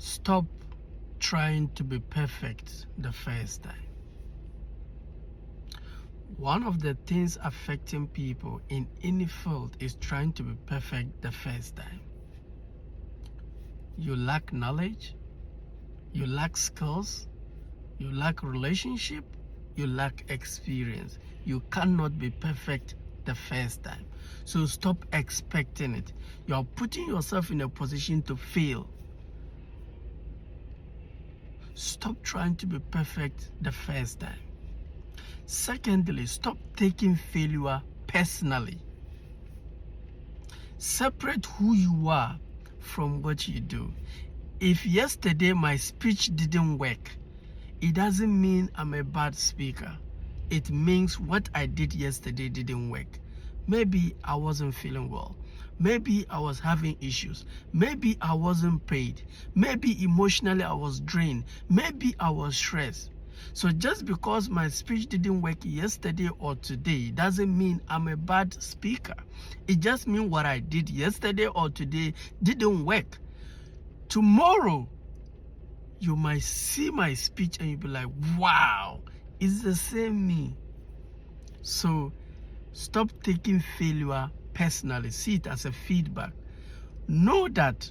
Stop trying to be perfect the first time. One of the things affecting people in any field is trying to be perfect the first time. You lack knowledge, you lack skills, you lack relationship, you lack experience. You cannot be perfect the first time. So stop expecting it. You are putting yourself in a position to fail. Stop trying to be perfect the first time. Secondly, stop taking failure personally. Separate who you are from what you do. If yesterday my speech didn't work, it doesn't mean I'm a bad speaker. It means what I did yesterday didn't work. Maybe I wasn't feeling well. Maybe I was having issues. Maybe I wasn't paid. Maybe emotionally I was drained. Maybe I was stressed. So just because my speech didn't work yesterday or today doesn't mean I'm a bad speaker. It just means what I did yesterday or today didn't work. Tomorrow, you might see my speech and you'll be like, wow, it's the same me. So stop taking failure personally. See it as a feedback. Know that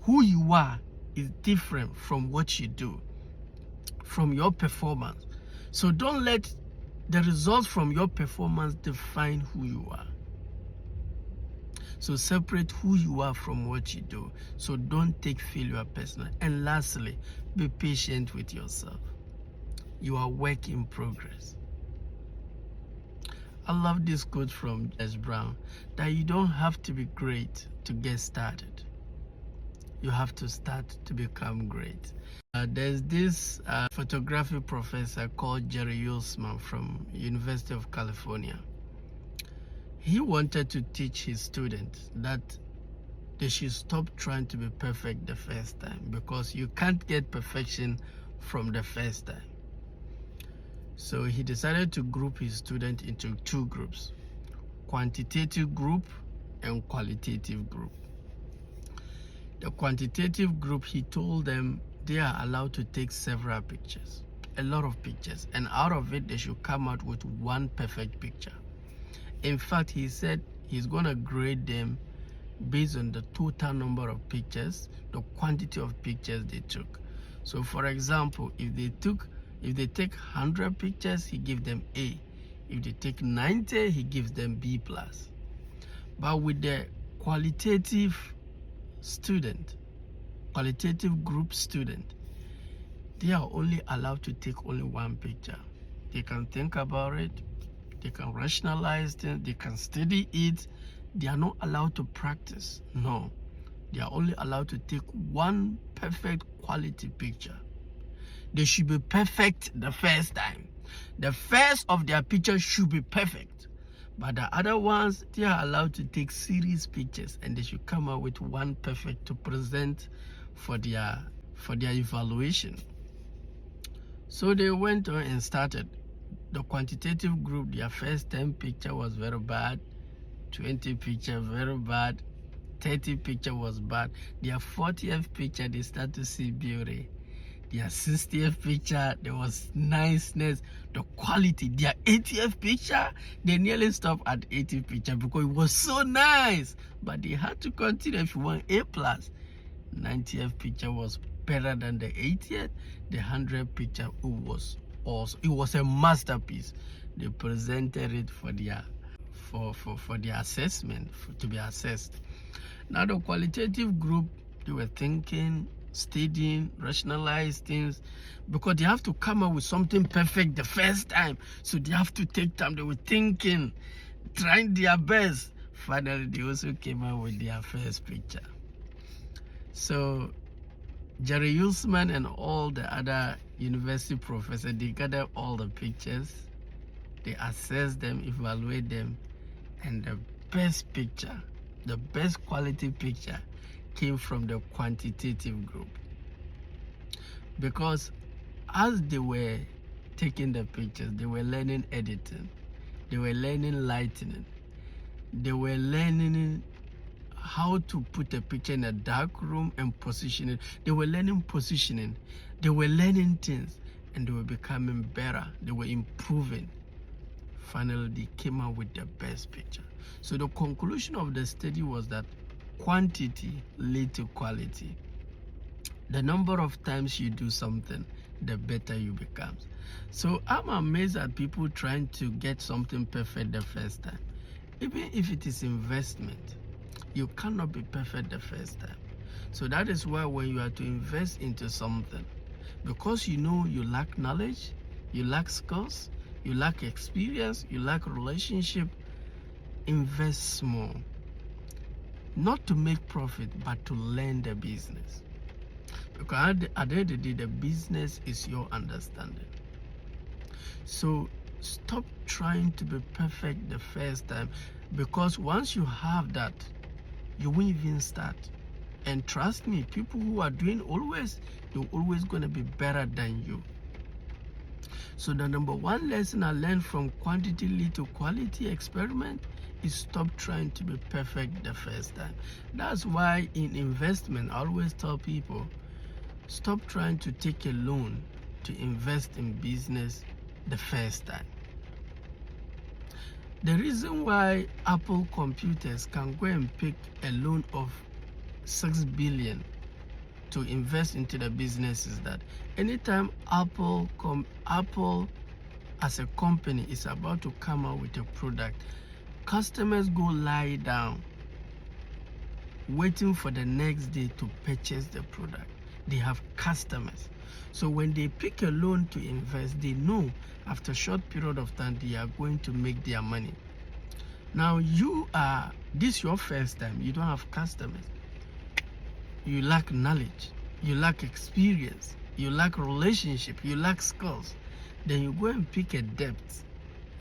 who you are is different from what you do, from your performance. So don't let the results from your performance define who you are. So separate who you are from what you do. So don't take failure personal. And lastly, be patient with yourself. You are work in progress. I love this quote from Les Brown, that you don't have to be great to get started. You have to start to become great. There's this photography professor called Jerry Yulsman from University of California. He wanted to teach his students that they should stop trying to be perfect the first time, because you can't get perfection from the first time. So he decided to group his students into two groups: quantitative group and qualitative group. The quantitative group, he told them they are allowed to take several pictures, a lot of pictures, and out of it they should come out with one perfect picture. In fact, he said he's going to grade them based on the total number of pictures, the quantity of pictures they took. So for example, if they take 100 pictures, he gives them A. If they take 90, he gives them B+. But with the qualitative group student, they are only allowed to take only one picture. They can think about it, they can rationalize it, they can study it. They are not allowed to practice. No, they are only allowed to take one perfect quality picture. They should be perfect the first time. The first of their pictures should be perfect. But the other ones, they are allowed to take series pictures, and they should come out with one perfect to present for their evaluation. So they went on and started. The quantitative group, their first 10 picture was very bad, 20 picture very bad, 30 picture was bad. Their 40th picture, they start to see beauty. Their 60th picture, there was niceness, the quality. Their 80th picture, they nearly stopped at 80 picture because it was so nice. But they had to continue if you want A+. 90th picture was better than the 80th. The 100th picture was a masterpiece. They presented it for their assessment, to be assessed. Now the qualitative group, they were thinking, studying, rationalize things, because they have to come up with something perfect the first time. So they have to take time. They were thinking, trying their best. Finally, they also came out with their first picture. So Jerry Yulsman and all the other university professors, they gathered all the pictures, they assessed them, evaluate them, and the best picture, the best quality picture came from the quantitative group. Because as they were taking the pictures, they were learning editing, they were learning lighting, they were learning how to put a picture in a dark room and position it. They were learning positioning. They were learning things, and they were becoming better. They were improving. Finally, they came out with the best picture. So the conclusion of the study was that quantity leads to quality. The number of times you do something, the better you become. So I'm amazed at people trying to get something perfect the first time. Even if it is investment, you cannot be perfect the first time. So that is why when you are to invest into something, because you know you lack knowledge, you lack skills, you lack experience, you lack relationship, invest small. Not to make profit, but to learn the business. Because at the end of the day, the business is your understanding. So stop trying to be perfect the first time, because once you have that, you won't even start. And trust me, people who are doing always, they're always going to be better than you. So the number one lesson I learned from quantity lead to quality experiment is stop trying to be perfect the first time. That's why in investment, I always tell people, stop trying to take a loan to invest in business the first time. The reason why Apple computers can go and pick a loan of 6 billion to invest into the business is that anytime Apple as a company is about to come out with a product, customers go lie down waiting for the next day to purchase the product. They have customers. So when they pick a loan to invest, they know after a short period of time they are going to make their money. Now this is your first time, you don't have customers. You lack knowledge, you lack experience, you lack relationship, you lack skills. Then you go and pick a debt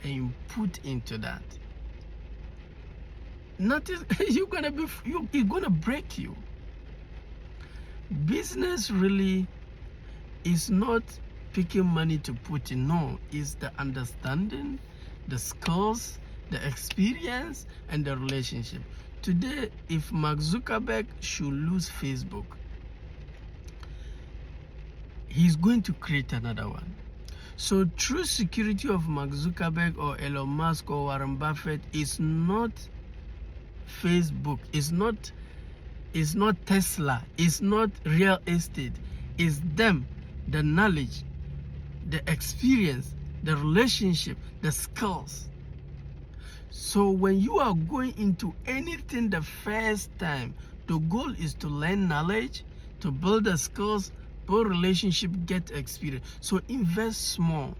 and you put into that. Notice it's gonna break you. Business really is not picking money to put in. No, it's the understanding, the skills, the experience, and the relationship. Today, if Mark Zuckerberg should lose Facebook, he's going to create another one. So true security of Mark Zuckerberg or Elon Musk or Warren Buffett is not Facebook, it's not Tesla, it's not real estate, it's them, the knowledge, the experience, the relationship, the skills. So when you are going into anything the first time, the goal is to learn knowledge, to build the skills, build relationship, get experience. So invest small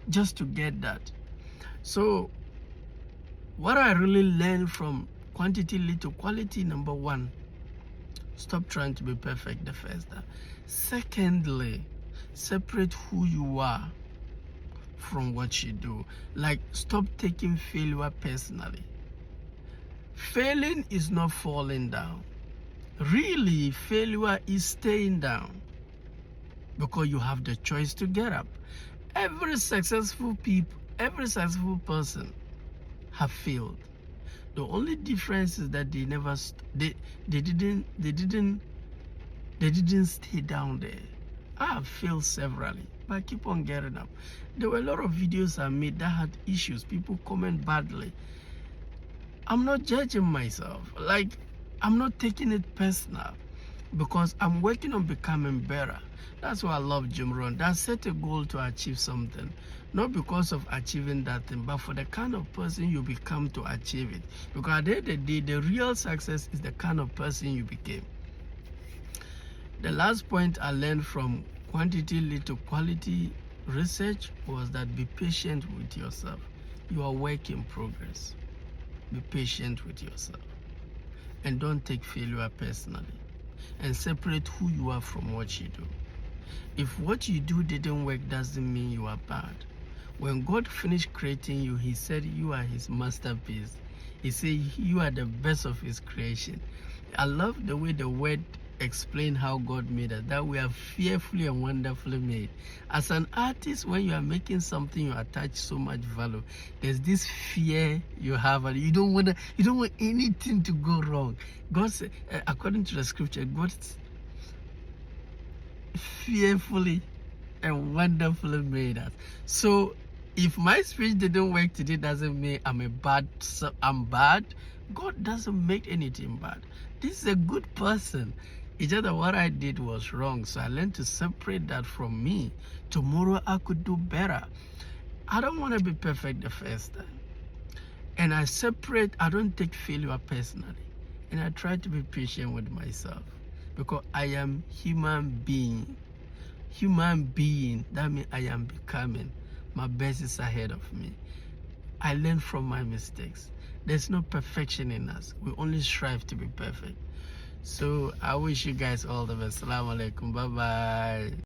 just to get that. So what I really learned from quantity lead to quality, number one, stop trying to be perfect the first time. Secondly, separate who you are from what you do. Like, stop taking failure personally. Failing is not falling down. Really, failure is staying down, because you have the choice to get up. Every successful person have failed. The only difference is that they didn't stay down there. I have failed severally, but I keep on getting up. There were a lot of videos I made that had issues. People comment badly. I'm not judging myself. Like, I'm not taking it personal, because I'm working on becoming better. That's why I love Jim Rohn. That set a goal to achieve something, not because of achieving that thing, but for the kind of person you become to achieve it. Because at the end of the day, the real success is the kind of person you became. The last point I learned from quantity lead to quality research was that be patient with yourself. You are work in progress. Be patient with yourself. And don't take failure personally. And separate who you are from what you do. If what you do didn't work, doesn't mean you are bad. When God finished creating you, He said you are His masterpiece. He said you are the best of His creation. I love the way the word explain how God made us, that we are fearfully and wonderfully made. As an artist, when you are making something, you attach so much value. There's this fear you have, and you don't want anything to go wrong. God said, according to the scripture, God fearfully and wonderfully made us. So if my speech didn't work today, doesn't mean I'm bad. God doesn't make anything bad. This is a good person. It's just that what I did was wrong. So I learned to separate that from me. Tomorrow I could do better. I don't want to be perfect the first time. And I don't take failure personally. And I try to be patient with myself. Because I am human being. That means I am becoming. My best is ahead of me. I learn from my mistakes. There's no perfection in us. We only strive to be perfect. So I wish you guys all the best. Assalamu alaikum. Bye bye.